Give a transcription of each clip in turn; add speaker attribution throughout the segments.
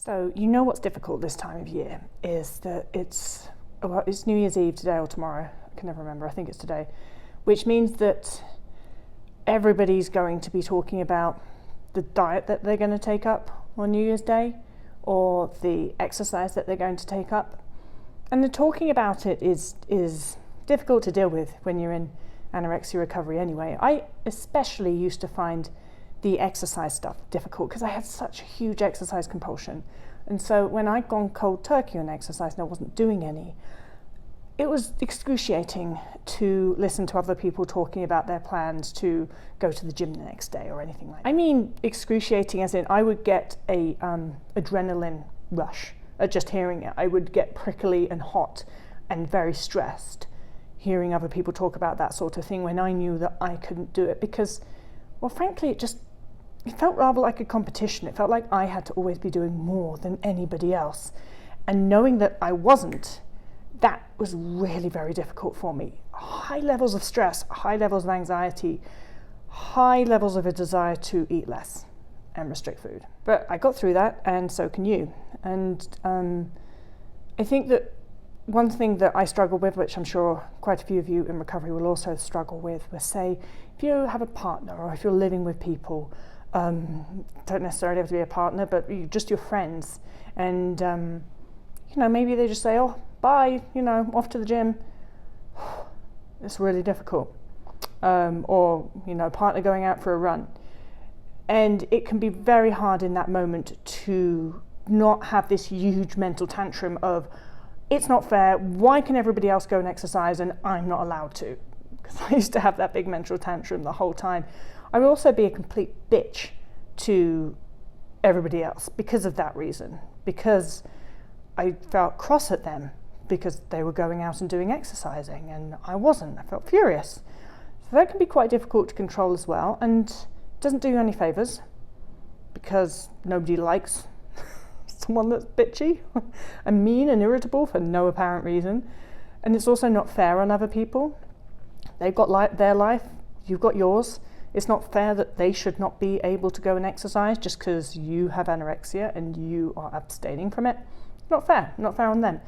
Speaker 1: So you know what's difficult this time of year is that it's New Year's Eve today or tomorrow. I can never remember. I think it's today, which means that everybody's going to be talking about the diet that they're going to take up on New Year's Day or the exercise that they're going to take up. And the talking about it is difficult to deal with when you're in anorexia recovery anyway. I especially used to find the exercise stuff difficult because I had such a huge exercise compulsion. And so when I'd gone cold turkey on exercise and I wasn't doing any, it was excruciating to listen to other people talking about their plans to go to the gym the next day or anything like that. I mean excruciating as in I would get a adrenaline rush at just hearing it. I would get prickly and hot and very stressed hearing other people talk about that sort of thing when I knew that I couldn't do it because, well, frankly, it felt rather like a competition. It felt like I had to always be doing more than anybody else. And knowing that I wasn't, that was really very difficult for me. High levels of stress, high levels of anxiety, high levels of a desire to eat less and restrict food. But I got through that, and so can you. And I think that one thing that I struggle with, which I'm sure quite a few of you in recovery will also struggle with, was say, if you have a partner or if you're living with people, don't necessarily have to be a partner, but just your friends, and maybe they just say, oh, bye, off to the gym. It's really difficult. Or partner going out for a run. And it can be very hard in that moment to not have this huge mental tantrum of, it's not fair, why can everybody else go and exercise and I'm not allowed to? Because I used to have that big mental tantrum the whole time. I would also be a complete bitch to everybody else because of that reason, because I felt cross at them because they were going out and doing exercising and I wasn't. I felt furious. So that can be quite difficult to control as well, and it doesn't do you any favours because nobody likes someone that's bitchy and mean and irritable for no apparent reason. And it's also not fair on other people. They've got their life, you've got yours. It's not fair that they should not be able to go and exercise just because you have anorexia and you are abstaining from it. Not fair on them.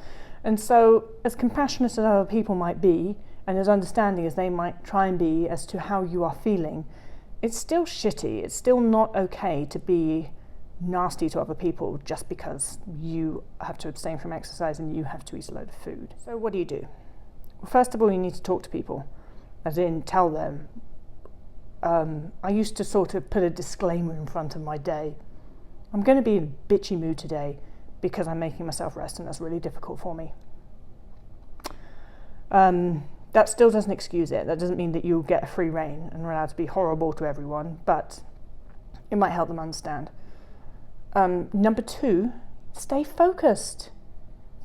Speaker 1: And so as compassionate as other people might be and as understanding as they might try and be as to how you are feeling, it's still shitty. It's still not okay to be nasty to other people just because you have to abstain from exercise and you have to eat a load of food. So what do you do? Well, first of all, you need to talk to people, as in tell them. I used to sort of put a disclaimer in front of my day. I'm going to be in a bitchy mood today because I'm making myself rest and that's really difficult for me. That still doesn't excuse it. That doesn't mean that you'll get a free rein and are allowed to be horrible to everyone, but it might help them understand. Number 2, stay focused.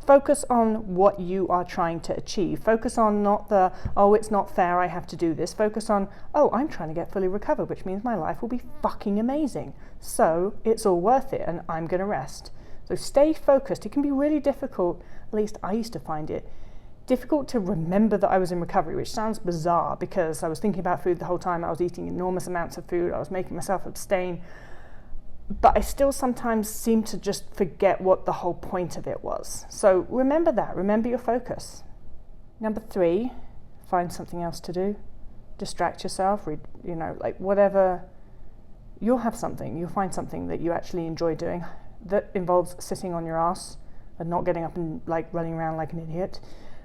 Speaker 1: Focus on what you are trying to achieve. Focus on not the, oh, it's not fair, I have to do this. Focus on, oh, I'm trying to get fully recovered, which means my life will be fucking amazing. So it's all worth it and I'm going to rest. So stay focused. It can be really difficult, at least I used to find it, difficult to remember that I was in recovery, which sounds bizarre because I was thinking about food the whole time. I was eating enormous amounts of food. I was making myself abstain. But I still sometimes seem to just forget what the whole point of it was. So remember that. Remember your focus. Number 3, find something else to do. Distract yourself. Whatever. You'll have something. You'll find something that you actually enjoy doing that involves sitting on your ass and not getting up and running around like an idiot.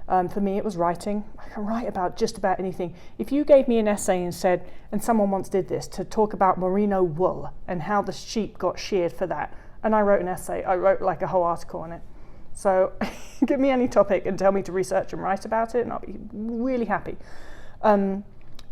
Speaker 1: For me, it was writing. I can write about just about anything. If you gave me an essay and said, and someone once did this, to talk about merino wool and how the sheep got sheared for that, and I wrote an essay, I wrote a whole article on it. So give me any topic and tell me to research and write about it, and I'll be really happy. That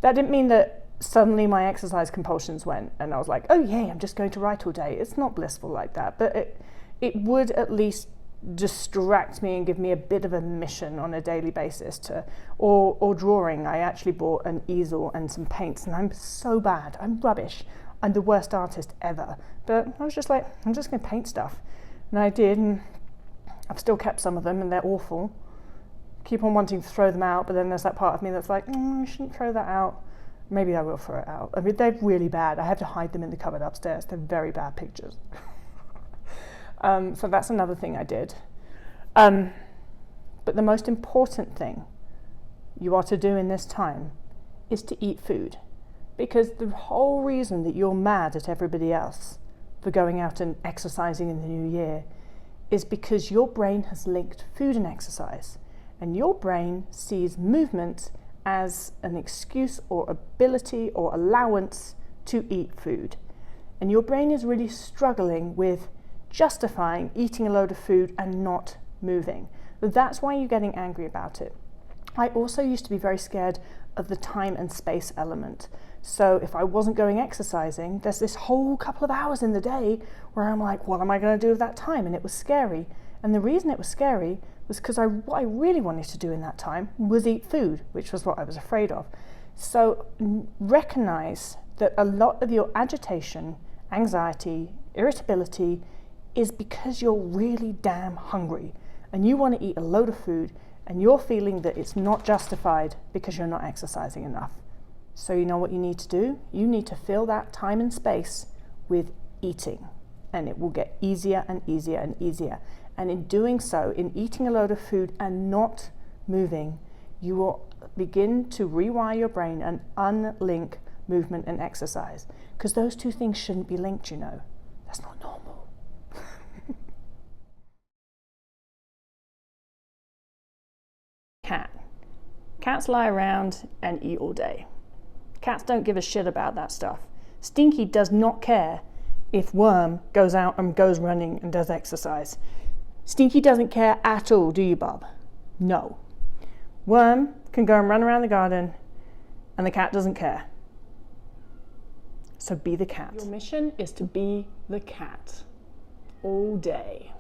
Speaker 1: didn't mean that suddenly my exercise compulsions went, and I was like, oh yay, I'm just going to write all day. It's not blissful like that, but it would at least distract me and give me a bit of a mission on a daily basis or drawing. I actually bought an easel and some paints, and I'm so bad. I'm rubbish. I'm the worst artist ever. But I was just like, I'm just going to paint stuff. And I did, and I've still kept some of them, and they're awful. Keep on wanting to throw them out, but then there's that part of me that's like, I shouldn't throw that out. Maybe I will throw it out. I mean, they're really bad. I have to hide them in the cupboard upstairs. They're very bad pictures. So that's another thing I did. But the most important thing you are to do in this time is to eat food. Because the whole reason that you're mad at everybody else for going out and exercising in the new year is because your brain has linked food and exercise. And your brain sees movement as an excuse or ability or allowance to eat food. And your brain is really struggling with justifying eating a load of food and not moving. That's why you're getting angry about it. I also used to be very scared of the time and space element. So if I wasn't going exercising, there's this whole couple of hours in the day where I'm like, what am I going to do with that time? And it was scary. And the reason it was scary was because what I really wanted to do in that time was eat food, which was what I was afraid of. So recognize that a lot of your agitation, anxiety, irritability is because you're really damn hungry and you want to eat a load of food and you're feeling that it's not justified because you're not exercising enough. So you know what you need to do? You need to fill that time and space with eating, and it will get easier and easier and easier. And in doing so, in eating a load of food and not moving, you will begin to rewire your brain and unlink movement and exercise, because those two things shouldn't be linked, you know. That's not normal. Cat. Cats lie around and eat all day. Cats don't give a shit about that stuff. Stinky does not care if Worm goes out and goes running and does exercise. Stinky doesn't care at all, do you, Bob? No. Worm can go and run around the garden and the cat doesn't care. So be the cat. Your mission is to be the cat all day.